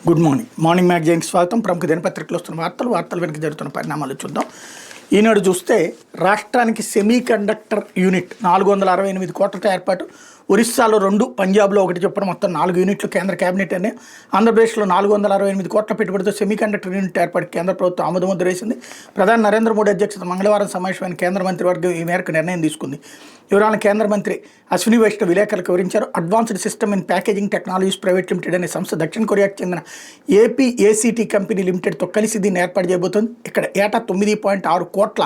Good morning. Morning మ్యాగజైన్కి స్వాగతం. ప్రముఖ దినపత్రికలు వస్తున్న వార్తలు వెనక జరుగుతున్న పరిణామాలు చూద్దాం. ఈనాడు చూస్తే రాష్ట్రానికి సెమీ కండక్టర్ యూనిట్ 468 కోట్లతో ఏర్పాటు. ఒరిస్సాలో 2, పంజాబ్లో 1 చొప్పున మొత్తం 4 యూనిట్లు కేంద్ర కేబినెట్ అనే. ఆంధ్రప్రదేశ్లో 468 కోట్ల పెట్టుబడితో సెమీ కండక్టర్ యూనిట్ ఏర్పాటు కేంద్ర ప్రభుత్వం ఆమోదముద్ర వేసింది. ప్రధాని నరేంద్ర మోడీ అధ్యక్షత మంగళవారం సమావేశమైన కేంద్ర మంత్రివర్గం ఈ మేరకు నిర్ణయం తీసుకుంది. వివరాలను కేంద్ర మంత్రి అశ్విని వైష్ణవ్ విలేకరులకు వివరించారు. Advanced system in packaging technologies private limited అనే సంస్థ దక్షిణ కొరియాకు చెందిన ఏపీఏసీటీ కంపెనీ లిమిటెడ్తో కలిసి దీన్ని ఏర్పాటు చేయబోతోంది. ఇక్కడ ఏటా 9.6 కోట్ల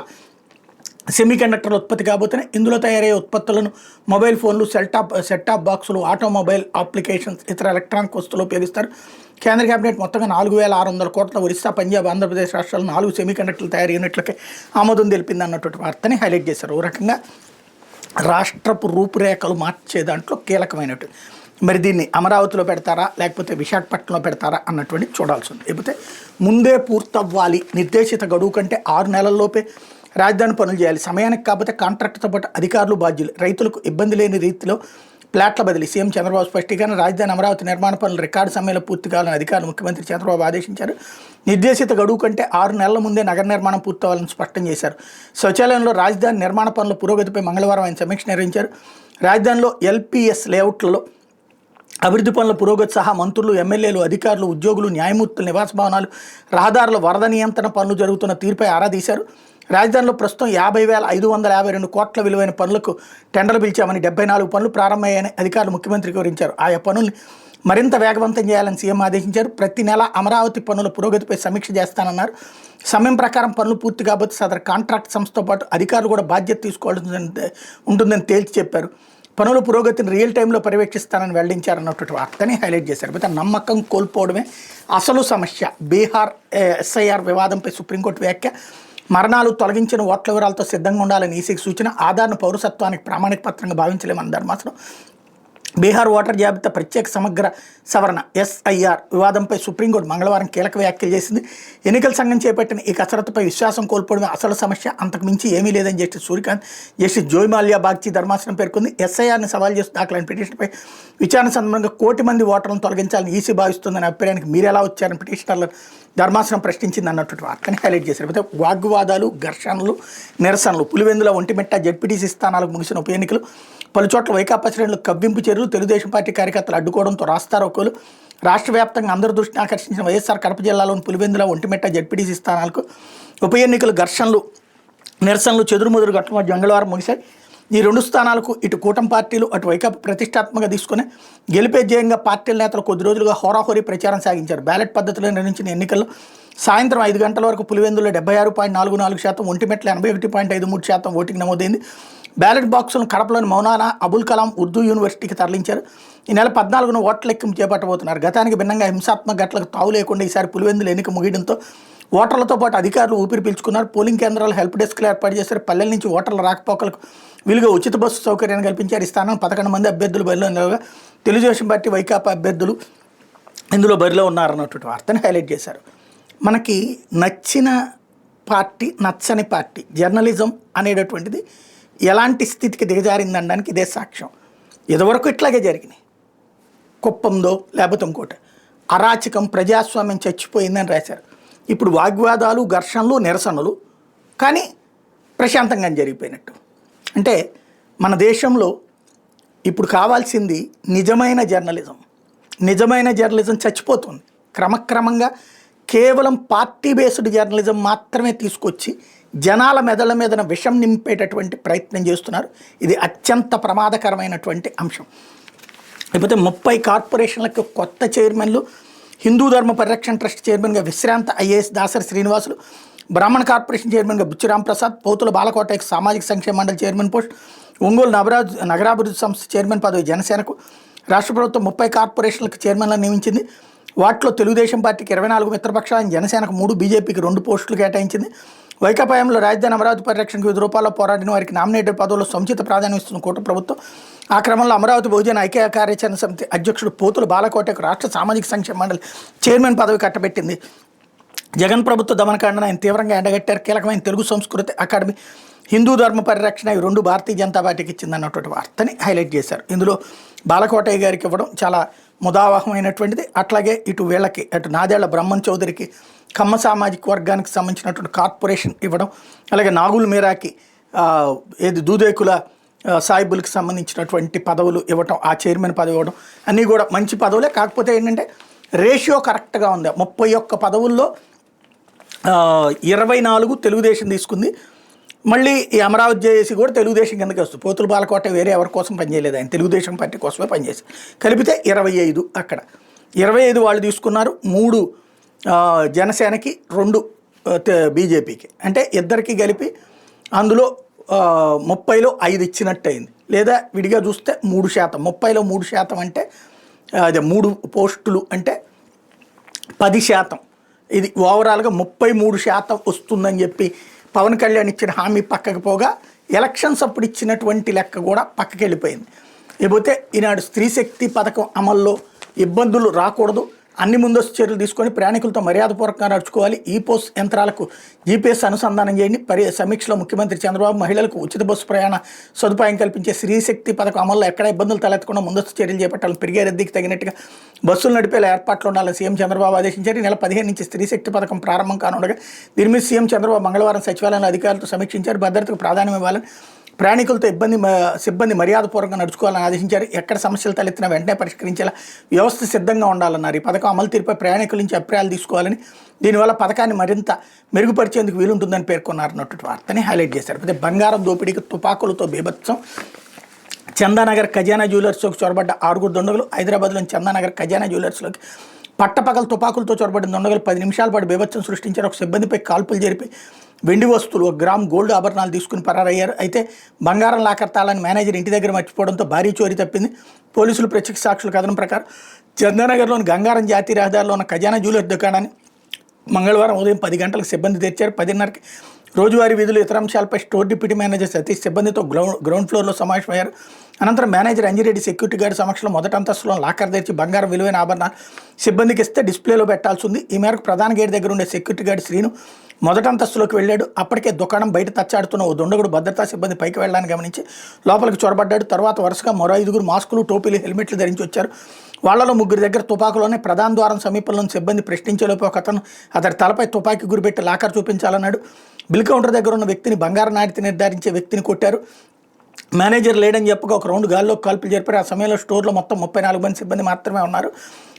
సెమీ కండక్టర్ల ఉత్పత్తి కాబోతున్నాయి. ఇందులో తయారయ్యే ఉత్పత్తులను మొబైల్ ఫోన్లు, సెట్టాప్ బాక్సులు, ఆటోమొబైల్ అప్లికేషన్స్, ఇతర ఎలక్ట్రానిక్ వస్తువులు ఉపయోగిస్తారు. కేంద్ర కేబినెట్ మొత్తంగా 4,600 కోట్ల ఒరిస్సా, పంజాబ్, ఆంధ్రప్రదేశ్ రాష్ట్రాలు 4 సెమీ కండక్టర్ల తయారీ యూనిట్లకి ఆమోదం తెలిపింది అన్నటువంటి వార్తని హైలైట్ చేశారు. ఓ రకంగా రాష్ట్రపు రూపురేఖలు మార్చే దాంట్లో కీలకమైనట్టు. మరి దీన్ని అమరావతిలో పెడతారా లేకపోతే విశాఖపట్నంలో పెడతారా అన్నటువంటి చూడాల్సి ఉంది. లేకపోతే ముందే పూర్తవ్వాలి, నిర్దేశిత గడువు కంటే 6 నెలల్లోపే రాజధాని పనులు చేయాలి, సమయానికి కాకపోతే కాంట్రాక్టుతో పాటు అధికారులు బాధ్యులు, రైతులకు ఇబ్బంది లేని రీతిలో ప్లాట్ల బదిలీ. సీఎం చంద్రబాబు స్పష్టీకరణ. రాజధాని అమరావతి నిర్మాణ పనులు రికార్డు సమయంలో పూర్తి కావాలని అధికారులు ముఖ్యమంత్రి చంద్రబాబు ఆదేశించారు. నిర్దేశిత గడువు కంటే 6 నెలల ముందే నగర నిర్మాణం పూర్తవ్వాలని స్పష్టం చేశారు. శౌచాలయంలో రాజధాని నిర్మాణ పనుల పురోగతిపై మంగళవారం ఆయన సమీక్ష నిర్వహించారు. రాజధానిలో ఎల్పీఎస్ లేఅవుట్లలో అభివృద్ధి పనుల పురోగతి సహా మంత్రులు, ఎమ్మెల్యేలు, అధికారులు, ఉద్యోగులు, న్యాయమూర్తులు, నివాస భవనాలు, రహదారుల వరద నియంత్రణ పనులు జరుగుతున్న తీరుపై ఆరా తీశారు. రాజధానిలో ప్రస్తుతం 50,552 కోట్ల విలువైన పనులకు టెండర్లు పిలిచామని, 74 పనులు ప్రారంభమయ్యాయని అధికారులు ముఖ్యమంత్రికి వివరించారు. ఆయా పనుల్ని మరింత వేగవంతం చేయాలని సీఎం ఆదేశించారు. ప్రతి నెల అమరావతి పనుల పురోగతిపై సమీక్ష చేస్తానన్నారు. సమయం ప్రకారం పనులు పూర్తి కాబోతే సదరు కాంట్రాక్ట్ సంస్థతో పాటు అధికారులు కూడా బాధ్యత తీసుకోవాల్సి ఉంటుందని తేల్చి చెప్పారు. పనుల పురోగతిని రియల్ టైంలో పర్యవేక్షిస్తానని వెల్లడించారన్నటువంటి వార్తని హైలైట్ చేశారు. అయితే నమ్మకం కోల్పోవడమే అసలు సమస్య. బీహార్ ఎస్ఐఆర్ వివాదంపై సుప్రీంకోర్టు వ్యాఖ్య. మరణాలు తొలగించిన ఓట్ల వివరాలతో సిద్ధంగా ఉండాలని ఈసీకి సూచన. ఆధార్ను పౌరసత్వానికి ప్రామాణిక పత్రంగా భావించలేమని ధర్మాసనం. బీహార్ ఓటర్ జాబితా ప్రత్యేక సమగ్ర సవరణ ఎస్ఐఆర్ వివాదంపై సుప్రీంకోర్టు మంగళవారం కీలక వ్యాఖ్యలు చేసింది. ఎన్నికల సంఘం చేపట్టిన ఈ కసరత్తుపై విశ్వాసం కోల్పోవడమే అసలు సమస్య, అంతకు మించి ఏమీ లేదని జస్టిస్ సూర్యకాంత్, జస్టిస్ జోయ్ మాల్యా బాగ్చి ధర్మాసనం పేర్కొంది. ఎస్ఐఆర్ని సవాల్ చేస్తూ దాఖలైన పిటిషన్పై విచారణ సందర్భంగా 1 కోటి మంది ఓటర్లను తొలగించాలని ఈసీ భావిస్తుందనే అభిప్రాయానికి మీరు ఎలా వచ్చారని పిటిషనర్లను ధర్మాసనం ప్రశ్నించింది అన్నటువంటి వార్తని హైలైట్ చేశారు. అయితే వాగ్వాదాలు, ఘర్షణలు, నిరసనలు. పులివెందుల, ఒంటిమిట్ట జెడ్పీటీసీ స్థానాలకు ముగిసిన ఉప ఎన్నికలు. పలుచోట్ల వైకాపా శ్రేణులు కవ్వింపు చర్యలు. తెలుగుదేశం పార్టీ కార్యకర్తలు అడ్డుకోవడంతో రాస్తారోకోలు. రాష్ట్ర వ్యాప్తంగా అందరి దృష్టిని ఆకర్షించిన వైఎస్ఆర్ కడప జిల్లాలోని పులివెందుల, ఒంటిమిట్ట జెడ్పీటీసీ స్థానాలకు ఉప ఎన్నికలు, ఘర్షణలు, నిరసనలు చెదురుముదురు ఘటన మంగళవారం ముగిశాయి. ఈ 2 స్థానాలకు ఇటు కూటమి పార్టీలు, అటు వైకాపా ప్రతిష్టాత్మకంగా తీసుకుని గెలిపే ధ్యేయంగా పార్టీల నేతలు కొద్ది రోజులుగా హోరాహోరీ ప్రచారం సాగించారు. బ్యాలెట్ పద్ధతిలో నిర్వహించిన ఎన్నికల్లో సాయంత్రం 5 గంటల వరకు పులివెందులో 76.44%, ఒంటిమిట్ల 81.53% ఓటింగ్ నమోదైంది. బ్యాలెట్ బాక్సులను కడపలోని మౌలానా అబుల్ కలాం ఉర్దూ యూనివర్సిటీకి తరలించారు. ఈ నెల 14న ఓట్ల లెక్కింపు చేపట్టబోతున్నారు. గతానికి భిన్నంగా హింసాత్మక ఘటనలకు తావు లేకుండా ఈసారి పులివెందులు ఎన్నిక ముగియడంతో ఓటర్లతో పాటు అధికారులు ఊపిరి పీల్చుకున్నారు. పోలింగ్ కేంద్రాలు హెల్ప్ డెస్క్లు ఏర్పాటు చేశారు. పల్లెల నుంచి ఓటర్ల రాకపోకలకు వీలుగా ఉచిత బస్సు సౌకర్యాన్ని కల్పించారు. ఈ స్థానం 11 మంది అభ్యర్థులు బరిలో ఉండగా తెలుగుదేశం పార్టీ, వైకాపా అభ్యర్థులు ఇందులో బరిలో ఉన్నారన్నటువంటి వార్తని హైలైట్ చేశారు. మనకి నచ్చిన పార్టీ, నచ్చని పార్టీ, జర్నలిజం అనేటటువంటిది ఎలాంటి స్థితికి దిగజారిందనడానికి ఇదే సాక్ష్యం. ఇదివరకు ఇట్లాగే జరిగినాయి. కుప్పందో లేకపోతే ఇంకోటి అరాచకం, ప్రజాస్వామ్యం చచ్చిపోయిందని రాశారు. ఇప్పుడు వాగ్వాదాలు, ఘర్షణలు, నిరసనలు, కానీ ప్రశాంతంగా జరిగిపోయినట్టు. అంటే మన దేశంలో ఇప్పుడు కావాల్సింది నిజమైన జర్నలిజం. నిజమైన జర్నలిజం చచ్చిపోతుంది. క్రమక్రమంగా కేవలం పార్టీ బేస్డ్ జర్నలిజం మాత్రమే తీసుకొచ్చి జనాల మెదళ్ళ మీద విషం నింపేటటువంటి ప్రయత్నం చేస్తున్నారు. ఇది అత్యంత ప్రమాదకరమైనటువంటి అంశం. లేకపోతే 30 కార్పొరేషన్లకు కొత్త చైర్మన్లు. హిందూ ధర్మ పరిరక్షణ ట్రస్ట్ చైర్మన్గా విశ్రాంత ఐఏఎస్ దాసరి శ్రీనివాసులు, బ్రాహ్మణ కార్పొరేషన్ చైర్మన్గా బుచ్చిరామ్ ప్రసాద్, పోతుల బాలకోటకి సామాజిక సంక్షేమ మండలి చైర్మన్ పోస్ట్, ఒంగోలు నగరాభివృద్ధి సంస్థ చైర్మన్ పదవి జనసేనకు. రాష్ట్ర ప్రభుత్వం 30 కార్పొరేషన్లకు చైర్మన్లను నియమించింది. వాటిలో తెలుగుదేశం పార్టీకి 24 మిత్రపక్షాలను, జనసేనకు 3, బీజేపీకి 2 పోస్టులు కేటాయించింది. వైకాపాయంలో రాజధాని అమరావతి పరిరక్షణకు వివిధ రూపాల్లో పోరాడిన వారికి నామినేటెడ్ పదవుల్లో సముచిత ప్రాధాన్యం ఇస్తున్న కూటమి ప్రభుత్వం. ఆ క్రమంలో అమరావతి బహుజన ఐక్య కార్యాచరణ సమితి అధ్యక్షుడు పోతుల బాలకోటకు రాష్ట్ర సామాజిక సంక్షేమ మండలి చైర్మన్ పదవి కట్టబెట్టింది. జగన్ ప్రభుత్వ దమనకాండను ఆయన తీవ్రంగా ఎండగట్టారు. కీలకమైన తెలుగు సంస్కృతి అకాడమీ, హిందూ ధర్మ పరిరక్షణ ఈ 2 భారతీయ జనతా పార్టీకి ఇచ్చిందన్నటువంటి వార్తని హైలైట్ చేశారు. ఇందులో బాలకోటయ్య గారికి ఇవ్వడం చాలా ముదావహమైనటువంటిది. అట్లాగే ఇటు వీళ్ళకి అటు నాదేళ్ల బ్రహ్మం చౌదరికి కమ్మ సామాజిక వర్గానికి సంబంధించినటువంటి కార్పొరేషన్ ఇవ్వడం, అలాగే నాగుల్ మీరాకి ఏది దూదేకుల సాయిబుల్కి సంబంధించినటువంటి పదవులు ఇవ్వటం, ఆ చైర్మన్ పదవి ఇవ్వడం అన్నీ కూడా మంచి పదవులే. కాకపోతే ఏంటంటే రేషియో కరెక్ట్గా ఉంది. 31 పదవుల్లో 24 తెలుగుదేశం తీసుకుంది. మళ్ళీ ఈ అమరావతి జేఏసీ కూడా తెలుగుదేశం కిందకి వస్తుంది. పోతుల బాలకోట వేరే ఎవరి కోసం పనిచేయలేదు, ఆయన తెలుగుదేశం పార్టీ కోసమే పనిచేశారు. కలిపితే 25 అక్కడ 25 వాళ్ళు తీసుకున్నారు. 3 జనసేనకి, 2 బీజేపీకి, అంటే ఇద్దరికి కలిపి అందులో 30లో 5 ఇచ్చినట్టు అయింది. లేదా విడిగా చూస్తే 3%, 30లో 3% అంటే అదే 3 పోస్టులు అంటే 10%. ఇది ఓవరాల్గా 33% వస్తుందని చెప్పి పవన్ కళ్యాణ్ ఇచ్చిన హామీ పక్కకు పోగా ఎలక్షన్స్ అప్పుడు ఇచ్చినటువంటి లెక్క కూడా పక్కకి వెళ్ళిపోయింది. లేకపోతే ఈనాడు స్త్రీశక్తి పథకం అమల్లో ఇబ్బందులు రాకూడదు, అన్ని ముందస్తు చర్యలు తీసుకొని ప్రయాణికులతో మర్యాదపూర్వకంగా నడుచుకోవాలి, ఈ పోస్ యంత్రాలకు జీపీఎస్ అనుసంధానం చేయండి. సమీక్షలో ముఖ్యమంత్రి చంద్రబాబు మహిళలకు ఉచిత బస్సు ప్రయాణ సదుపాయం కల్పించే స్త్రీశక్తి పథకం అమల్లో ఎక్కడ ఇబ్బందులు తలెత్తకుండా ముందస్తు చర్యలు చేపట్టాలని, పెరిగే రద్దీకి తగినట్టుగా బస్సులు నడిపేలా ఏర్పాట్లు ఉండాలని సీఎం చంద్రబాబు ఆదేశించారు. ఈ నెల 15 నుంచి స్త్రీశక్తి పథకం ప్రారంభం కానుండగా దీని మీద సీఎం చంద్రబాబు మంగళవారం సచివాలయంలో అధికారులతో సమీక్షించారు. భద్రతకు ప్రాధాన్యం ఇవ్వాలని, ప్రయాణికులతో సిబ్బంది మర్యాదపూర్వకంగా నడుచుకోవాలని ఆదేశించారు. ఎక్కడ సమస్యలు తలెత్తినా వెంటనే పరిష్కరించేలా వ్యవస్థ సిద్ధంగా ఉండాలన్నారు. ఈ పథకం అమలు తీరుపై ప్రయాణికుల నుంచి అభిప్రాయాలు తీసుకోవాలని, దీనివల్ల పథకాన్ని మరింత మెరుగుపరిచేందుకు వీలుంటుందని పేర్కొన్నారు అన్నట్టు వార్తని హైలైట్ చేశారు. అయితే బంగారం దోపిడీకి తుపాకులతో బీభత్సం. చందానగర్ ఖజానా జ్యువెలర్స్లోకి చొరబడ్డ 6 దుండగులు. హైదరాబాద్లోని చందానగర్ ఖజానా జ్యువెలర్స్లోకి పట్టపగలు తుపాకులతో చొరబడిన దుండగులు 10 నిమిషాల పాటు బీభత్సం సృష్టించారు. ఒక సిబ్బందిపై కాల్పులు జరిపి వెండి వస్తువులు 1 గ్రామ్ గోల్డ్ ఆభరణాలు తీసుకుని పరారయ్యారు. అయితే బంగారం లాకర్ తాళాన్ని మేనేజర్ ఇంటి దగ్గర మర్చిపోవడంతో భారీ చోరీ తప్పింది. పోలీసులు ప్రత్యక్ష సాక్షుల కథనం ప్రకారం చందానగర్లోని గంగారం జాతీయ రహదారిలో ఉన్న ఖజానా జ్యువెలర్ దుకాణాన్ని మంగళవారం ఉదయం 10 గంటలకు సిబ్బంది తెరిచారు. 10:30కి రోజువారీ విధులు ఇతర అంశాలపై స్టోర్ డిప్యూటీ మేనేజర్ సతీష్ సిబ్బందితో గ్రౌండ్ ఫ్లోర్లో సమావేశమయ్యారు. అనంతరం మేనేజర్ అంజిరెడ్డి సెక్యూరిటీ గార్డు సమక్షంలో మొదటి అంతస్తులో లాకర్ తెరిచి బంగారం విలువైన ఆభరణాలు సిబ్బందికి ఇస్తే డిస్ప్లేలో పెట్టాల్సి ఉంది. ఈ మేరకు ప్రధాన గేట్ దగ్గర ఉండే సెక్యూరిటీ గార్డు శ్రీను మొదటి అంతస్తులోకి వెళ్ళాడు. అప్పటికే దుకాణం బయట తచ్చాడుతున్న ఓ దుండగుడు భద్రతా సిబ్బంది పైకి వెళ్ళడానికి గమనించి లోపలికి చొరబడ్డాడు. తర్వాత వరుసగా మరో 5 మాస్కులు, టోపీలు, హెల్మెట్లు ధరించి వచ్చారు. వాళ్లలో 3 దగ్గర తుపాకులోనే ప్రధాన ద్వారం సమీపంలోని సిబ్బంది ప్రశ్నించేలోపు ఒక అతను అతడి తలపై తుపాకీ గురిపెట్టి లాకర్ చూపించాలన్నాడు. బిల్ కౌంటర్ దగ్గర ఉన్న వ్యక్తిని, బంగారం నాణ్యత నిర్ధారించే వ్యక్తిని కొట్టారు. మేనేజర్ లేడని చెప్పగా ఒక రౌండ్ గాల్లో కాల్పులు జరిపారు. ఆ సమయంలో స్టోర్లో మొత్తం 34 మంది సిబ్బంది మాత్రమే ఉన్నారు.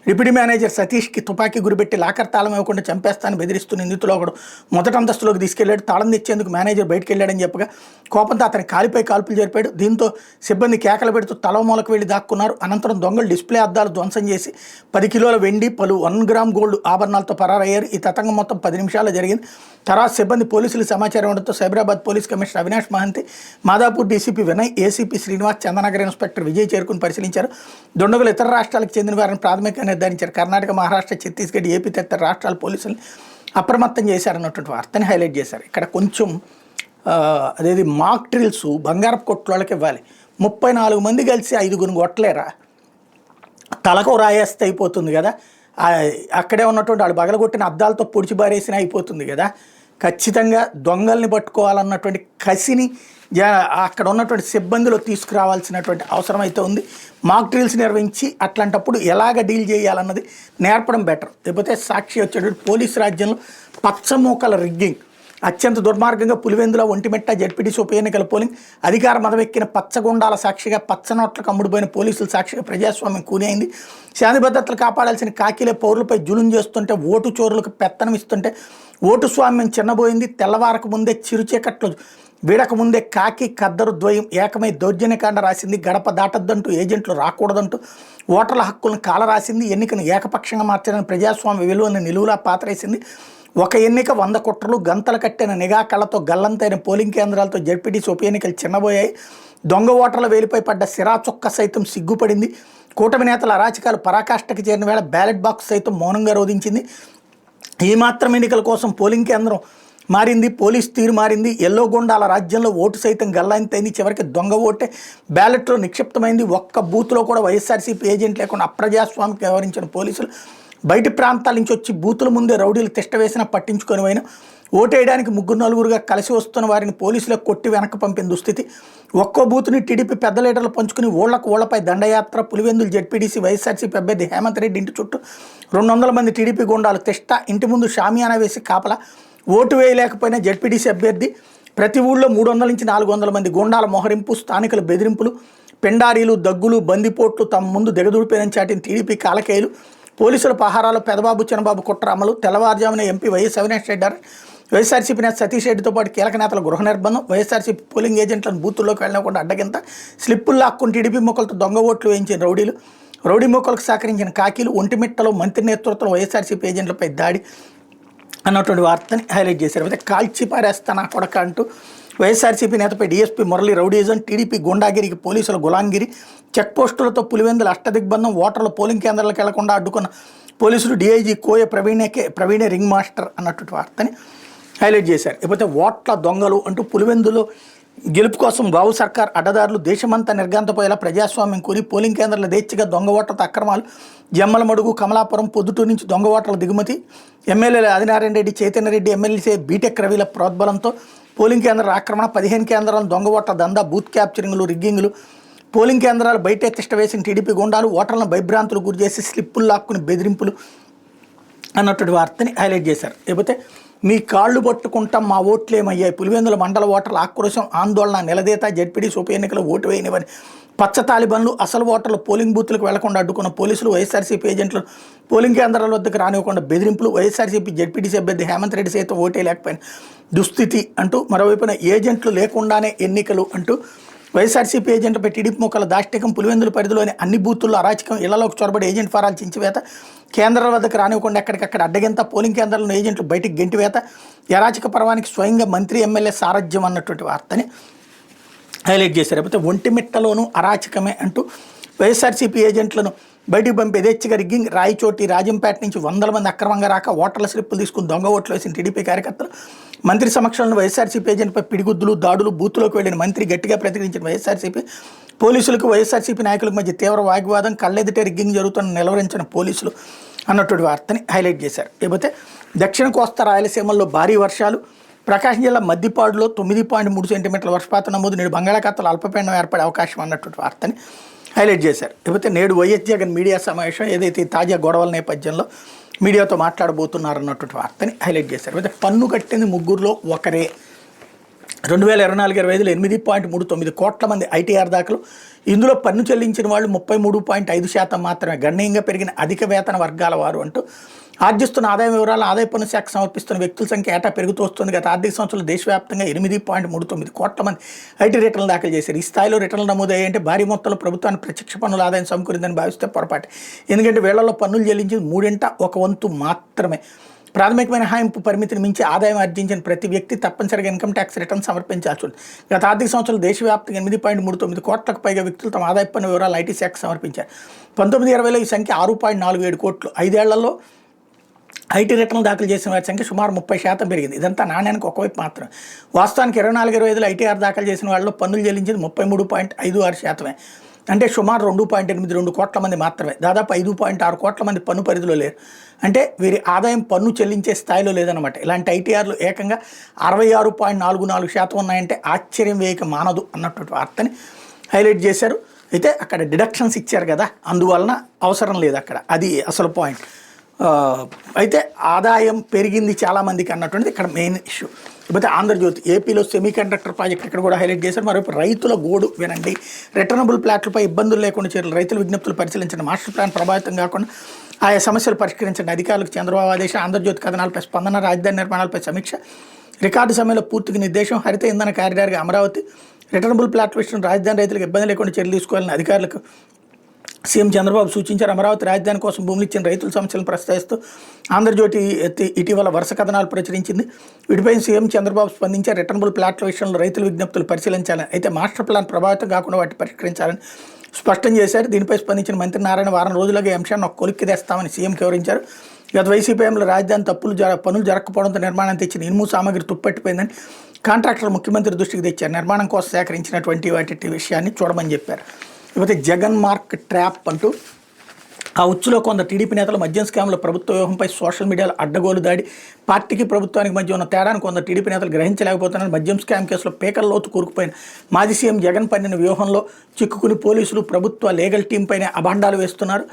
డిప్యూటీ మేనేజర్ సతీష్కి తుపాకీ గురిపెట్టి లాకర్ తాళం ఇవ్వకుండా చంపేస్తానని బెదిరిస్తూ నిందితులు ఒకడు మొదటి అంతస్తులోకి తీసుకెళ్లాడు. తాళం తెచ్చేందుకు మేనేజర్ బయటకు వెళ్ళాడని చెప్పగా కోపంతో అతని కాలిపై కాల్పులు జరిపాడు. దీంతో సిబ్బంది కేకలు పెడుతూ తల మూలకు వెళ్లి దాక్కున్నారు. అనంతరం దొంగలు డిస్ప్లే అద్దాలు ధ్వంసం చేసి 10 కిలోల వెండి, పలు 1 గ్రామ్ గోల్డ్ ఆభరణాలతో పరారయ్యారు. ఈ తతంగం మొత్తం 10 నిమిషాల్లో జరిగింది. తర్వాత సిబ్బంది పోలీసులకు సమాచారం ఇవ్వడంతో Cyberabad police commissioner Avinash Mahanti, Madhapur DCP Vinay, ACP Srinivas, Chandanagar inspector Vijay చేరుకుని పరిశీలించారు. దుండగులు ఇతర రాష్ట్రాలకు చెందిన వారిని ప్రాథమికంగా నిర్ధారించారు. కర్ణాటక, మహారాష్ట్ర, ఛత్తీస్గఢ్, ఏపీ తదితర రాష్ట్రాల పోలీసులు అప్రమత్తం చేశారన్నటువంటి వార్తని హైలైట్ చేశారు. ఇక్కడ కొంచెం అదేది మాక్ డ్రిల్స్ బంగారపు కొట్లోళ్ళకి ఇవ్వాలి. 34 మంది కలిసి 5 కొట్టలేరా? తలకు రాయేస్తే అయిపోతుంది కదా. అక్కడే ఉన్నటువంటి వాళ్ళు బగలగొట్టిన అద్దాలతో పొడిచి బారేసిన అయిపోతుంది కదా. ఖచ్చితంగా దొంగల్ని పట్టుకోవాలన్నటువంటి కసిని అక్కడ ఉన్నటువంటి సిబ్బందిలో తీసుకురావాల్సినటువంటి అవసరం అయితే ఉంది. మాక్ డ్రిల్స్ నిర్వహించి అట్లాంటప్పుడు ఎలాగ డీల్ చేయాలన్నది నేర్పడం బెటర్. లేకపోతే సాక్షి వచ్చేటువంటి పోలీసు రాజ్యంలో పచ్చమూకల రిగ్గింగ్, అత్యంత దుర్మార్గంగా పులివెందుల, ఒంటిమిట్ట, జడ్పీటీసీ ఉప ఎన్నికల పోలింగ్, అధికార మదవెక్కిన పచ్చగుండాల సాక్షిగా, పచ్చనోట్లకు అమ్ముడుపోయిన పోలీసుల సాక్షిగా ప్రజాస్వామ్యం కూనేయింది. శాంతి భద్రతలు కాపాడాల్సిన కాకిలే పౌరులపై జులుం చేస్తుంటే, ఓటు చోరులకు పెత్తనం ఇస్తుంటే ఓటు స్వామ్యం చిన్నబోయింది. తెల్లవారకు ముందే చిరుచీకట్లు వీడక ముందే కాకి, ఖద్దరు ద్వయం ఏకమై దౌర్జన్యకాండ రాసింది. గడప దాటద్దంటూ ఏజెంట్లు రాకూడదంటూ ఓటర్ల హక్కులను కాలరాసింది. ఎన్నికను ఏకపక్షంగా మార్చడానికి ప్రజాస్వామ్య విలువలను నిలువులా పాతరేసింది. ఒక ఎన్నిక 100 కుట్రలు, గంతలు కట్టిన నిఘా కళ్ళతో గల్లంతైన పోలింగ్ కేంద్రాలతో జడ్పీటీసీ ఉప ఎన్నికలు చిన్నబోయాయి. దొంగ ఓటర్ల వేలిపై పడ్డ సిరా చుక్క సైతం సిగ్గుపడింది. కూటమి నేతల అరాచకాలు పరాకాష్ఠకి చేరిన వేళ బ్యాలెట్ బాక్స్ సైతం మౌనంగా రోధించింది. ఈ మాత్రం ఎన్నికల కోసం పోలింగ్ కేంద్రం మారింది, పోలీస్ తీరు మారింది. ఎల్లో గుండాల రాజ్యంలో ఓటు సైతం గల్లంతైంది. చివరికి దొంగ ఓటే బ్యాలెట్లో నిక్షిప్తమైంది. ఒక్క బూత్లో కూడా వైఎస్ఆర్సీపీ ఏజెంట్ లేకుండా అప్రజాస్వామికి వ్యవహరించిన పోలీసులు బయటి ప్రాంతాల నుంచి వచ్చి బూతుల ముందే రౌడీలు తిష్టవేసినా పట్టించుకొని పోయిన ఓటేయడానికి ముగ్గురు నలుగురుగా కలిసి వస్తున్న వారిని పోలీసులకు కొట్టి వెనక్కి పంపిన దుస్థితి. ఒక్కో బూత్ని టీడీపీ పెద్ద లీడర్లు పంచుకుని ఊళ్లపై దండయాత్ర. పులివెందులు జెడ్పీడీసీ వైఎస్ఆర్సీపీ అభ్యర్థి హేమంత్ రెడ్డి ఇంటి చుట్టూ 200 మంది టీడీపీ గుండాలు తిష్ట. ఇంటి ముందు షామియానా వేసి కాపలా. ఓటు వేయలేకపోయినా జెడ్పీడీసీ అభ్యర్థి. ప్రతి ఊళ్ళో 300 నుంచి 400 మంది గుండాల మోహరింపు. స్థానికుల బెదిరింపులు, పెండారీలు, దగ్గులు, బందిపోట్లు. తమ ముందు దిగదుడిపోయిన చాటిన టీడీపీ కాలకేయులు. పోలీసుల పహారాలో పెదబాబు చిన్నబాబు కుట్ర అమలు. తెల్లవారుజామున ఎంపీ వైఎస్ అవినాష్ రెడ్డి, వైఎస్ఆర్సీపీ నేత సతీష్ రెడ్డితో పాటు కీలక నేతల గృహ నిర్బంధం. వైఎస్ఆర్సీపీ పోలింగ్ ఏజెంట్లను బూతుల్లోకి వెళ్ళకుండా అడ్డగింత. స్లిప్పులు లాక్కుని టీడీపీ మొక్కలతో దొంగ ఓట్లు వేయించిన రౌడీలు. రౌడీ మొక్కలకు సహకరించిన కాకీలు. ఒంటిమిట్టలో మంత్రి నేతృత్వంలో వైఎస్ఆర్సీపీ ఏజెంట్లపై దాడి అన్నటువంటి వార్తని హైలైట్ చేశారు. అయితే కాల్చి పారేస్తానా కొడక అంటూ వైఎస్ఆర్సీపీ నేతపై డీఎస్పీ మురళి రౌడీజం. టీడీపీ గుండాగిరికి పోలీసుల గులాంగిరి. చెక్పోస్టులతో పులివెందుల అష్టదిగ్బంధం. ఓటర్లు పోలింగ్ కేంద్రాలకు వెళ్లకుండా అడ్డుకున్న పోలీసులు. డీఐజీ కోయ ప్రవీణే రింగ్ మాస్టర్ అన్నటువంటి వార్తని హైలైట్ చేశారు. ఇకపోతే ఓట్ల దొంగలు అంటూ పులివెందులో గెలుపు కోసం బాబు సర్కార్ అడ్డదారులు. దేశమంతా నిర్గాంతపోయేలా ప్రజాస్వామ్యం కూలి. పోలింగ్ కేంద్రాల దేచ్ఛగా దొంగ ఓట్లతో అక్రమాలు. జమ్మలమడుగు, కమలాపురం, పొద్దుటూరు నుంచి దొంగ ఓట్ల దిగుమతి. ఎమ్మెల్యేలు ఆదినారాయణ రెడ్డి, చైతన్యరెడ్డి, ఎమ్మెల్సీ బీటెక్ రవిల ప్రోద్బలంతో పోలింగ్ కేంద్రాల ఆక్రమణ. 15 కేంద్రాలను దొంగ ఓట్ల దందా. బూత్ క్యాప్చరింగ్లు, రిగ్గింగ్లు. పోలింగ్ కేంద్రాలు బయటే తిష్ట వేసిన టీడీపీ గుండాలు. ఓటర్లను భయభ్రాంతులు గురి చేసి స్లిప్పులు లాక్కుని బెదిరింపులు అన్నటువంటి వార్తని హైలైట్ చేశారు. లేకపోతే మీ కాళ్ళు పట్టుకుంటాం మా ఓట్లేమయ్యాయి. పులివెందుల మండల ఓటర్ల ఆక్రోశం, ఆందోళన, నిలదీత. జెడ్పీడీసీ ఉప ఎన్నికలు ఓటు వేయనివని పచ్చ తాలిబన్లు. అసలు ఓటర్లు పోలింగ్ బూత్లకు వెళ్లకుండా అడ్డుకున్న పోలీసులు. వైఎస్ఆర్సీపీ ఏజెంట్లు పోలింగ్ కేంద్రాల వద్దకు రానివ్వకుండా బెదిరింపులు. వైఎస్ఆర్సీపీ జెడ్పీడీసీ అభ్యర్థి హేమంత్ రెడ్డి సైతం ఓటే లేకపోయిన దుస్థితి అంటూ మరోవైపున ఏజెంట్లు లేకుండానే ఎన్నికలు అంటూ వైఎస్ఆర్సీపీ ఏజెంట్లపై టీడీపీ మొక్కల దాష్టికం. పులివెందుల పరిధిలోని అన్ని బూతుల్లో అరాచకం. ఇళ్లలోకి చొరబడి ఏజెంట్ ఫారాలు చించివేత. కేంద్రాల వద్దకు రానివ్వకుండా ఎక్కడికక్కడ అడ్డగింత. పోలింగ్ కేంద్రాలను ఏజెంట్లు బయటికి గెంటివేత. అరాచక పర్వానికి స్వయంగా మంత్రి ఎమ్మెల్యే సారథ్యం అన్నటువంటి వార్తని హైలైట్ చేశారు. లేకపోతే ఒంటిమిట్టలోనూ అరాచకమే అంటూ వైఎస్ఆర్సీపీ ఏజెంట్లను బయటికి పంపి యథేచ్ఛగా రిగ్గింగ్. రాయచోటి, రాజంపేట నుంచి 100 మంది అక్రమంగా రాక ఓటర్ల స్లిప్పులు తీసుకుని దొంగ ఓట్లు వేసిన టీడీపీ కార్యకర్తలు. మంత్రి సమక్షంలో వైఎస్ఆర్సీపీ ఏజెంట్పై పిడిగుద్దులు, దాడులు. బూత్లోకి వెళ్లిన మంత్రి గట్టిగా ప్రతిఘటించిన వైఎస్ఆర్సీపీ. పోలీసులకు వైఎస్ఆర్సీపీ నాయకులకు మధ్య తీవ్ర వాగ్వాదం. కళ్ళెదిటే రిగ్గింగ్ జరుగుతున్న నిలవరించిన పోలీసులు అన్నటువంటి వార్తని హైలైట్ చేశారు. లేకపోతే దక్షిణ కోస్తా రాయలసీమల్లో భారీ వర్షాలు. ప్రకాశం జిల్లా మద్దిపాడులో 9.3 సెంటీమీటర్ల వర్షపాతం నమోదు. నేడు బంగాళాఖాతంలో అల్పపీడనం ఏర్పడే అవకాశం అన్నటువంటి వార్తని హైలైట్ చేశారు. లేకపోతే నేడు వైఎస్ జగన్ మీడియా సమావేశం. ఏదైతే తాజా గొడవల నేపథ్యంలో మీడియాతో మాట్లాడబోతున్నారన్నటువంటి వార్తని హైలైట్ చేశారు. అయితే పన్ను కట్టింది ముగ్గురులో ఒకరే. 2024-25లో 8.39 కోట్ల మంది ఐటీఆర్ దాఖలు. ఇందులో పన్ను చెల్లించిన వాళ్ళు 33.5% మాత్రమే. గణనీయంగా పెరిగిన అధిక వేతన వర్గాల వారు అంటూ ఆర్జిస్తున్న ఆదాయం వివరాలు ఆదాయ పన్ను శాఖ సమర్పిస్తున్న వ్యక్తుల సంఖ్య ఏటా పెరుగుతూ వస్తుంది. గత ఆర్థిక సంవత్సరంలో దేశవ్యాప్తంగా 8.39 కోట్ల మంది ఐటీ రిటర్న్లు దాఖలు చేశారు. ఈ స్థాయిలో రిటర్న్లు నమోదయ్యాయంటే భారీ మొత్తంలో ప్రభుత్వానికి ప్రత్యక్ష పన్నుల ఆదాయం సమకూరిందని భావిస్తే పొరపాటు. ఎందుకంటే వీళ్లలో పన్నులు చెల్లించింది 1/3 మాత్రమే. ప్రాథమికమైన హాయింపు పరిమితిని మించి ఆదాయం ఆర్జించిన ప్రతి వ్యక్తి తప్పనిసరిగా ఇన్కమ్ ట్యాక్స్ రిటర్న్ సమర్పించాల్సి ఉంది. గత ఆర్థిక సంవత్సరంలో దేశవ్యాప్తంగా 8.39 కోట్లకు పైగా వ్యక్తులు తమ ఆదాయ పన్ను వివరాలు ఐటీ శాఖ సమర్పించారు. 19-20లో ఈ సంఖ్య 6.47 కోట్లు. 5 ఏళ్లలో ఐటీ రిటర్న్లు దాఖలు చేసిన వారి సంఖ్య సుమారు 30% పెరిగింది. ఇదంతా నాణ్యానికి ఒకవైపు మాత్రమే. వాస్తవానికి 24-25లో ఐటీఆర్ దాఖలు చేసిన వాళ్ళలో పన్నులు చెల్లించింది 33.56%. అంటే సుమారు 2.82 కోట్ల మంది మాత్రమే. దాదాపు 5.6 కోట్ల మంది పన్ను పరిధిలో లేరు. అంటే వీరి ఆదాయం పన్ను చెల్లించే స్థాయిలో లేదన్నమాట. ఇలాంటి ఐటీఆర్లు ఏకంగా 66.44% ఉన్నాయంటే ఆశ్చర్యం వేయక మానదు అన్నటువంటి వార్తని హైలైట్ చేశారు. అయితే అక్కడ డిడక్షన్స్ ఇచ్చారు కదా, అందువలన అవసరం లేదు అక్కడ. అది అసలు పాయింట్. అయితే ఆదాయం పెరిగింది చాలామందికి అన్నటువంటిది ఇక్కడ మెయిన్ ఇష్యూ. లేకపోతే ఆంధ్రజ్యోతి ఏపీలో సెమీ కండక్టర్ ప్రాజెక్ట్ ఇక్కడ కూడా హైలైట్ చేశారు. మరోవైపు రైతుల గోడు వినండి. రిటర్నబుల్ ప్లాట్లపై ఇబ్బందులు లేకుండా చర్యలు. రైతుల విజ్ఞప్తులు పరిశీలించిన. మాస్టర్ ప్లాన్ ప్రభావితం కాకుండా ఆయా సమస్యలు పరిష్కరించండి. అధికారులకు చంద్రబాబు ఆదేశం. ఆంధ్రజ్యోతి కథనాలపై స్పందన. రాజధాని నిర్మాణాలపై సమీక్ష. రికార్డు సమయంలో పూర్తిగా నిర్దేశం. హరిత ఇంధన కారిడార్గా అమరావతి. రిటర్నబుల్ ప్లాట్ల విషయం రాజధాని రైతులకు ఇబ్బంది లేకుండా చర్యలు తీసుకోవాలని అధికారులకు సీఎం చంద్రబాబు సూచించారు. అమరావతి రాజధాని కోసం భూములు ఇచ్చిన రైతుల సమస్యలను ప్రస్తావిస్తూ ఆంధ్రజ్యోతి ఇటీవల వరుస కథనాలు ప్రచురించింది. వీటిపై సీఎం చంద్రబాబు స్పందించారు. రిటర్నబుల్ ప్లాట్ల విషయంలో రైతుల విజ్ఞప్తులు పరిశీలించాలని, అయితే మాస్టర్ ప్లాన్ ప్రభావితం కాకుండా వాటిని పరిష్కరించాలని స్పష్టం చేశారు. దీనిపై స్పందించిన మంత్రి నారాయణ వారం రోజులుగా ఈ అంశాన్ని ఒక కొలిక్కి తెస్తామని సీఎంకి వివరించారు. గత వైసీపీఎంలో రాజధాని పనులు జరగకపోవడంతో నిర్మాణం తెచ్చిన ఇనుము సామగ్రి తుప్పట్టిపోయిందని కాంట్రాక్టర్ ముఖ్యమంత్రి దృష్టికి తెచ్చారు. నిర్మాణం కోసం సేకరించినటువంటి వాటి విషయాన్ని చూడమని చెప్పారు. లేకపోతే జగన్ మార్క్ ట్రాప్ అంటూ ఆ ఉచ్చులో కొందరు టీడీపీ నేతలు మద్యం స్కామ్లో ప్రభుత్వ వ్యూహంపై సోషల్ మీడియాలో అడ్డగోలు దాడి, పార్టీకి ప్రభుత్వానికి మధ్య ఉన్న తేడాను కొందరు టీడీపీ నేతలు గ్రహించలేకపోతున్నారు. మద్యం స్కామ్ కేసులో పేకల లోతు కూరుకుపోయిన మాజీ సీఎం జగన్ పన్నిన వ్యూహంలో చిక్కుకుని పోలీసులు ప్రభుత్వ లీగల్ టీం పైన అభాండాలు వేస్తున్నారు.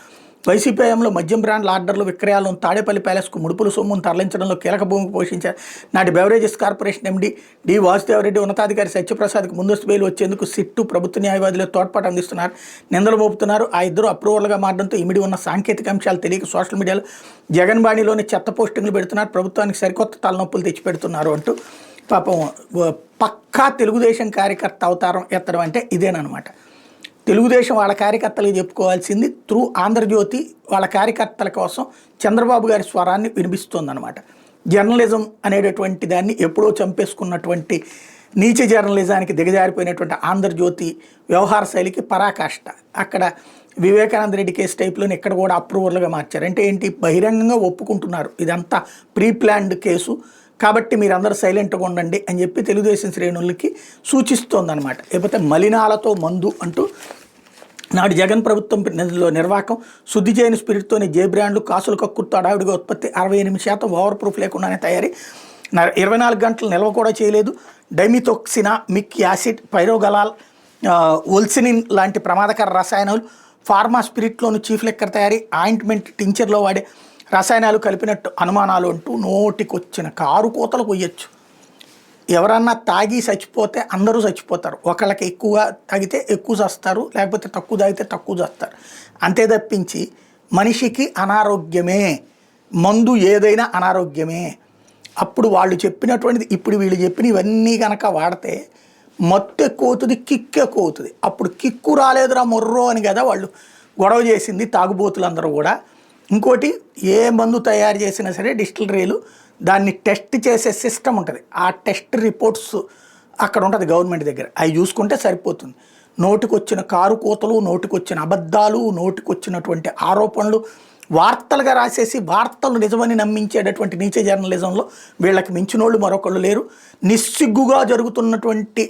వైసీపీ హయాంలో మద్యం బ్రాండ్ల ఆర్డర్లు విక్రయాలను తాడేపల్లి ప్యాలెస్కు ముడుపులు సొమ్మును తరలించడంలో కీలక భూమికి పోషించారు. నాటి beverages corporation MD D Vasudeva Reddy, ఉన్నతాధికారి సత్యప్రసాద్కు ముందస్తు బెయిల్ వచ్చేందుకు సిట్టు ప్రభుత్వ న్యాయవాదులు తోడ్పాటు అందిస్తున్నారు, నిందలు మోపుతున్నారు. ఆ ఇద్దరు అప్రూవర్లుగా మారడంతో ఇమిడి ఉన్న సాంకేతిక అంశాలు తెలియక సోషల్ మీడియాలో జగన్ బాణిలోని చెత్త పోస్టింగ్లు పెడుతున్నారు, ప్రభుత్వానికి సరికొత్త తలనొప్పులు తెచ్చిపెడుతున్నారు అంటూ పాపం పక్కా తెలుగుదేశం కార్యకర్త అవతారం ఎత్తడం అంటే ఇదేనమాట. తెలుగుదేశం వాళ్ళ కార్యకర్తలకు చెప్పుకోవాల్సింది త్రూ ఆంధ్రజ్యోతి వాళ్ళ కార్యకర్తల కోసం చంద్రబాబు గారి స్వరాన్ని వినిపిస్తోందనమాట. జర్నలిజం అనేటటువంటి దాన్ని ఎప్పుడో చంపేసుకున్నటువంటి నీచ జర్నలిజానికి దిగజారిపోయినటువంటి ఆంధ్రజ్యోతి వ్యవహార శైలికి పరాకాష్ట. అక్కడ వివేకానంద రెడ్డి కేసు టైప్లోని ఇక్కడ కూడా అప్రూవర్లుగా మార్చారు. అంటే ఏంటి, బహిరంగంగా ఒప్పుకుంటున్నారు ఇదంతా ప్రీ ప్లాన్డ్ కేసు కాబట్టి మీరందరూ సైలెంట్గా ఉండండి అని చెప్పి తెలుగుదేశం శ్రేణులకి సూచిస్తోందనమాట. లేకపోతే మలినాలతో మందు అంటూ నాడు జగన్ ప్రభుత్వం నిర్వాహకం శుద్ధి చేయని స్పిరిట్తోనే జే బ్రాండ్లు కాసులు కక్కుర్తో అడావిడిగా ఉత్పత్తి 68% ఓవర్ ప్రూఫ్ లేకుండానే తయారీ 24 గంటలు నిల్వ కూడా చేయలేదు. డైమిథోక్సినా, మిక్ యాసిడ్, పైరోగలాల్, ఒల్సినిన్ లాంటి ప్రమాదకర రసాయనాలు ఫార్మా స్పిరిట్లోను చీఫ్ లెక్కర్ తయారీ, ఆయింట్మెంట్ టించర్లో వాడే రసాయనాలు కలిపినట్టు అనుమానాలు అంటూ నోటికొచ్చిన కారు కోతలు కొయ్యొచ్చు. ఎవరన్నా తాగి చచ్చిపోతే అందరూ చచ్చిపోతారు, ఒకళ్ళకి ఎక్కువ తాగితే ఎక్కువ చస్తారు, లేకపోతే తక్కువ తాగితే తక్కువ చస్తారు. అంతే తప్పించి మనిషికి అనారోగ్యమే, మందు ఏదైనా అనారోగ్యమే. అప్పుడు వాళ్ళు చెప్పినటువంటిది ఇప్పుడు వీళ్ళు చెప్పిన ఇవన్నీ కనుక వాడితే మత్తు ఎక్కువ అవుతుంది, కిక్కు ఎక్కువ అవుతుంది. అప్పుడు కిక్కు రాలేదురా మొర్రో అని కదా వాళ్ళు గొడవ చేసింది తాగుబోతులందరూ కూడా. ఇంకోటి, ఏ మందు తయారు చేసినా సరే డిస్టిలరీలు దాన్ని టెస్ట్ చేసే సిస్టమ్ ఉంటుంది. ఆ టెస్ట్ రిపోర్ట్స్ అక్కడ ఉంటుంది గవర్నమెంట్ దగ్గర, అవి చూసుకుంటే సరిపోతుంది. నోటికొచ్చిన కారు కోతలు, నోటికొచ్చిన అబద్ధాలు, నోటికొచ్చినటువంటి ఆరోపణలు వార్తలుగా రాసేసి వార్తలు నిజమని నమ్మించేటటువంటి నీచ జర్నలిజంలో వీళ్ళకి మించినోళ్ళు మరొకళ్ళు లేరు. నిస్సిగ్గుగా జరుగుతున్నటువంటి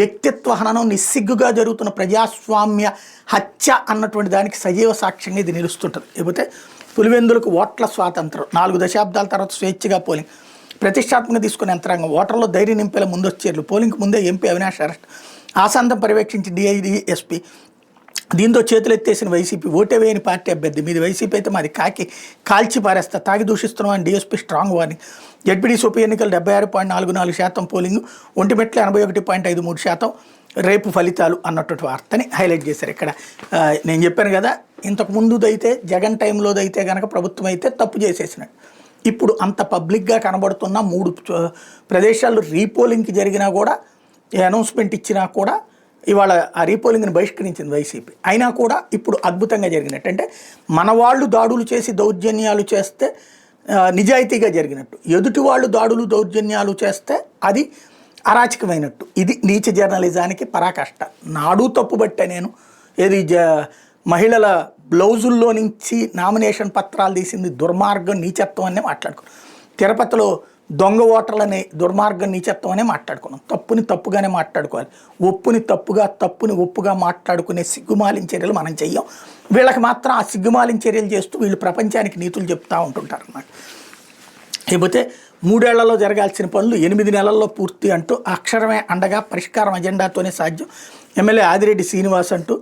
వ్యక్తిత్వ హననం, నిస్సిగ్గుగా జరుగుతున్న ప్రజాస్వామ్య హత్య అన్నటువంటి దానికి సజీవ సాక్ష్యంగా ఇది నిలుస్తుంటుంది. లేకపోతే పులివెందులకు ఓట్ల స్వాతంత్రం, 4 దశాబ్దాల తర్వాత స్వేచ్ఛగా పోలింగ్, ప్రతిష్టాత్మకంగా తీసుకునే యంత్రాంగం, ఓటర్లో ధైర్యం నింపేలా ముందొచ్చేర్లు, పోలింగ్కి ముందే ఎంపీ అవినాష్ అరెస్ట్, ఆశాంతం పర్యవేక్షించి డిఐజీ ఎస్పీ. దీంతో చేతులు ఎత్తేసిన వైసీపీ, ఓటే వేయని పార్టీ అభ్యర్థి, మీది వైసీపీ అయితే మాది కాకి కాల్చి పారేస్తా, తాగి దూషిస్తున్నామని డిఎస్పీ స్ట్రాంగ్ వార్నింగ్. జడ్పీటీసీ ఉప ఎన్నికలు 76.44% పోలింగు, ఒంటిమెట్ల 81.53%, రేపు ఫలితాలు అన్నటువంటి వార్తని హైలైట్ చేశారు. ఇక్కడ నేను చెప్పాను కదా, ఇంతకుముందుదైతే జగన్ టైంలోదైతే కనుక ప్రభుత్వం అయితే తప్పు చేసేసినట్టు. ఇప్పుడు అంత పబ్లిక్గా కనబడుతున్న 3 ప్రదేశాల్లో రీపోలింగ్కి జరిగినా కూడా, అనౌన్స్మెంట్ ఇచ్చినా కూడా ఇవాళ ఆ రీపోలింగ్ని బహిష్కరించింది వైసీపీ. అయినా కూడా ఇప్పుడు అద్భుతంగా జరిగినట్టు. అంటే మన వాళ్ళు దాడులు చేసి దౌర్జన్యాలు చేస్తే నిజాయితీగా జరిగినట్టు, ఎదుటి వాళ్ళు దాడులు దౌర్జన్యాలు చేస్తే అది అరాచకమైనట్టు. ఇది నీచ జర్నలిజానికి పరాకాష్ట. నాడు తప్పుబట్టే నేను ఏది మహిళల బ్లౌజుల్లో నుంచి నామినేషన్ పత్రాలు తీసింది దుర్మార్గం, నీచత్వం అనే మాట్లాడుకున్నాం. తిరుపతిలో దొంగ ఓటర్లనే దుర్మార్గం, నీచత్వం అనే మాట్లాడుకున్నాం. తప్పుని తప్పుగానే మాట్లాడుకోవాలి, ఒప్పుని తప్పుగా, తప్పుని ఒప్పుగా మాట్లాడుకునే సిగ్గుమాలిన చర్యలు మనం చెయ్యం. వీళ్ళకి మాత్రం ఆ సిగ్గుమాలిన చర్యలు చేస్తూ వీళ్ళు ప్రపంచానికి నీతులు చెప్తూ ఉంటుంటారు అన్నమాట. లేకపోతే 3 ఏళ్లలో జరగాల్సిన పనులు 8 నెలల్లో పూర్తి అంటూ అక్షరమే అండగా పరిష్కారం అజెండాతోనే సాధ్యం. ఎమ్మెల్యే ఆదిరెడ్డి శ్రీనివాస్ అంటూ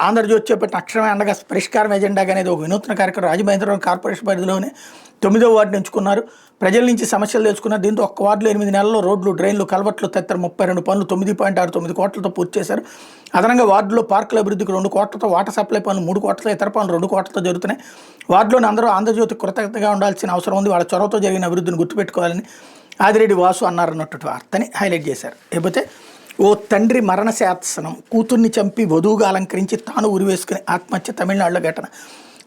ఆంధ్రజ్యోతి చేపట్టిన అక్షరమే అండగా పరిష్కారం ఎజెండా అనేది ఒక వినూత్న కార్యక్రమం. రాజమహేంద్రవరం కార్పొరేషన్ పరిధిలోనే 9వ వార్డును ఎంచుకున్నారు. ప్రజల నుంచి సమస్యలు తెలుసుకున్నారు. దీంతో ఒక్క వార్డులో 8 నెలల్లో రోడ్లు, డ్రైన్లు, కల్వర్ట్లు తదితర 32 పనులు 9.69 కోట్లతో పూర్తి చేశారు. అదనంగా వార్డులో పార్కుల అభివృద్ధికి 2 కోట్లతో, వాటర్ సప్లై పనులు 3 కోట్లతో, ఇతర పనులు 2 కోట్లతో జరుగుతున్నాయి. వార్డులోని అందరూ ఆంధ్రజ్యోతి కృతజ్ఞతగా ఉండాల్సిన అవసరం ఉంది, వాళ్ళ చొరవతో జరిగిన అభివృద్ధిని గుర్తుపెట్టుకోవాలని ఆదిరెడ్డి వాసు అన్నారన్నటువంటి వార్తని హైలైట్ చేశారు. లేకపోతే ఓ తండ్రి మరణ శాసనం, కూతుర్ని చంపి వధువుగా అలంకరించి తాను ఉరివేసుకుని ఆత్మహత్య. తమిళనాడులో ఘటన.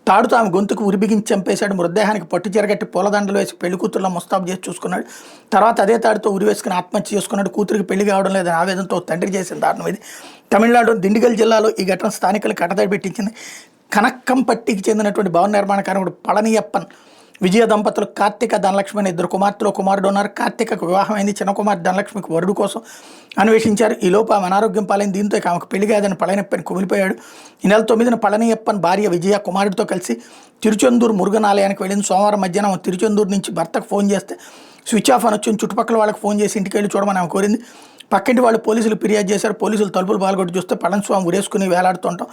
తాడుతో ఆమె గొంతుకు ఉరిబిగించి చంపేశాడు. మృతదేహానికి పట్టు చెరగట్టి పూలదండలు వేసి పెళ్లి కూతురులో ముస్తాబు చేసి చూసుకున్నాడు. తర్వాత అదే తాడుతో ఉరివేసుకుని ఆత్మహత్య చేసుకున్నాడు. కూతురికి పెళ్లి కావడం లేదని ఆవేదనతో తండ్రి చేసిన దారుణం ఇది. తమిళనాడు దిండిగల్ జిల్లాలో ఈ ఘటన స్థానికులు కటతడి పెట్టించింది. కనక్కంపట్టికి చెందినటువంటి భవన నిర్మాణ కార్మికుడు పళనియప్పన్ విజయ దంపతులు కార్తీక ధనలక్ష్మి అనే ఇద్దరు కుమార్తెలు కుమారుడు ఉన్నారు. కార్తీకకు వివాహమైంది. చిన్న కుమార్తె ధనలక్ష్మికి వరుడు కోసం అన్వేషించారు. ఈ లోపు ఆమె అనారోగ్యం పాలైన. దీంతో ఇక ఆమెకు పెళ్లి కాదని పళనియప్పని కుమిలిపోయాడు. ఈ నెల 9న పళనియప్పన్ భార్య విజయ కుమారుడితో కలిసి తిరుచెందూరు మురుగన్ ఆలయానికి వెళ్ళింది. సోమవారం మధ్యాహ్నం ఆమె తిరుచెందూరు నుంచి భర్తకు ఫోన్ చేస్తే స్విచ్ ఆఫ్ అని వచ్చింది. చుట్టుపక్కల వాళ్ళకి ఫోన్ చేసి ఇంటికి వెళ్ళి చూడమని ఆమె కోరింది. పక్కింటి వాళ్ళు పోలీసులు ఫిర్యాదు చేశారు. పోలీసులు తలుపులు పాల్గొట్టి చూస్తే పళనిస్వామి ఉరేసుకుని వేలాడుతుంటాం.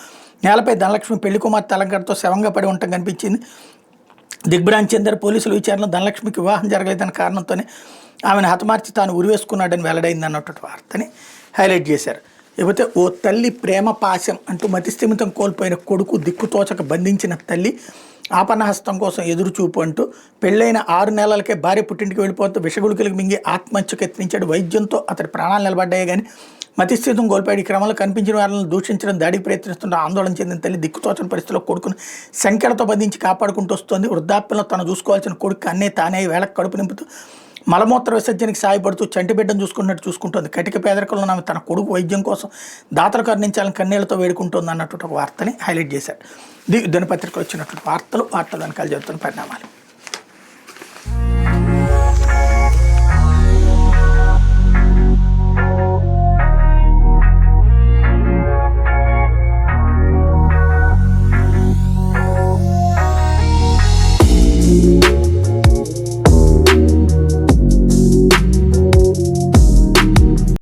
నేలపై ధనలక్ష్మి పెళ్లి కుమార్తె అలంకారంతో శవంగా పడి ఉండటం కనిపించింది. దిగ్భ్రాంతి చెందారు పోలీసుల విచారణలో. ధనలక్ష్మికి వివాహం జరగలేదన్న కారణంతోనే ఆమెను హతమార్చి తాను ఉరివేసుకున్నాడని వెల్లడైంది అన్నటువంటి వార్తని హైలైట్ చేశారు. లేకపోతే ఓ తల్లి ప్రేమ పాశం అంటూ మతిస్థిమితం కోల్పోయిన కొడుకు దిక్కుతోచక బంధించిన తల్లి ఆపన్నహస్తం కోసం ఎదురుచూపు అంటూ పెళ్ళైన 6 నెలలకే భార్య పుట్టింటికి వెళ్ళిపోతూ విషగుళికలకు మింగి ఆత్మహత్యకు యత్నించాడు. వైద్యంతో అతడి ప్రాణాలు నిలబడ్డాయి కానీ మతిస్థితం కోల్పోయాడు. ఈ క్రమంలో కనిపించిన వారిని దూషించడం, దాడికి ప్రయత్నిస్తుంటే ఆందోళన చెందిన తల్లి దిక్కుతోచని పరిస్థితిలో కొడుకును సంఖ్యలతో బంధించి కాపాడుకుంటూ వస్తుంది. వృద్ధాప్యంలో తను చూసుకోవాల్సిన కొడుకు అన్నే తానే వేళకు కడుపు నింపుతూ మలమూత్ర విసర్జనకి సాయపడుతూ చంటి బిడ్డను చూసుకున్నట్టు చూసుకుంటుంది. కటిక పేదరికంలో ఆమె తన కొడుకు వైద్యం కోసం దాతలు కరుణించాలని కన్నీళ్లతో వేడుకుంటుంది అన్నట్టు ఒక వార్తని హైలైట్ చేశారు. దినపత్రికలో వచ్చినటువంటి వార్తలు వెనకాల జరుగుతున్న పరిణామాలు.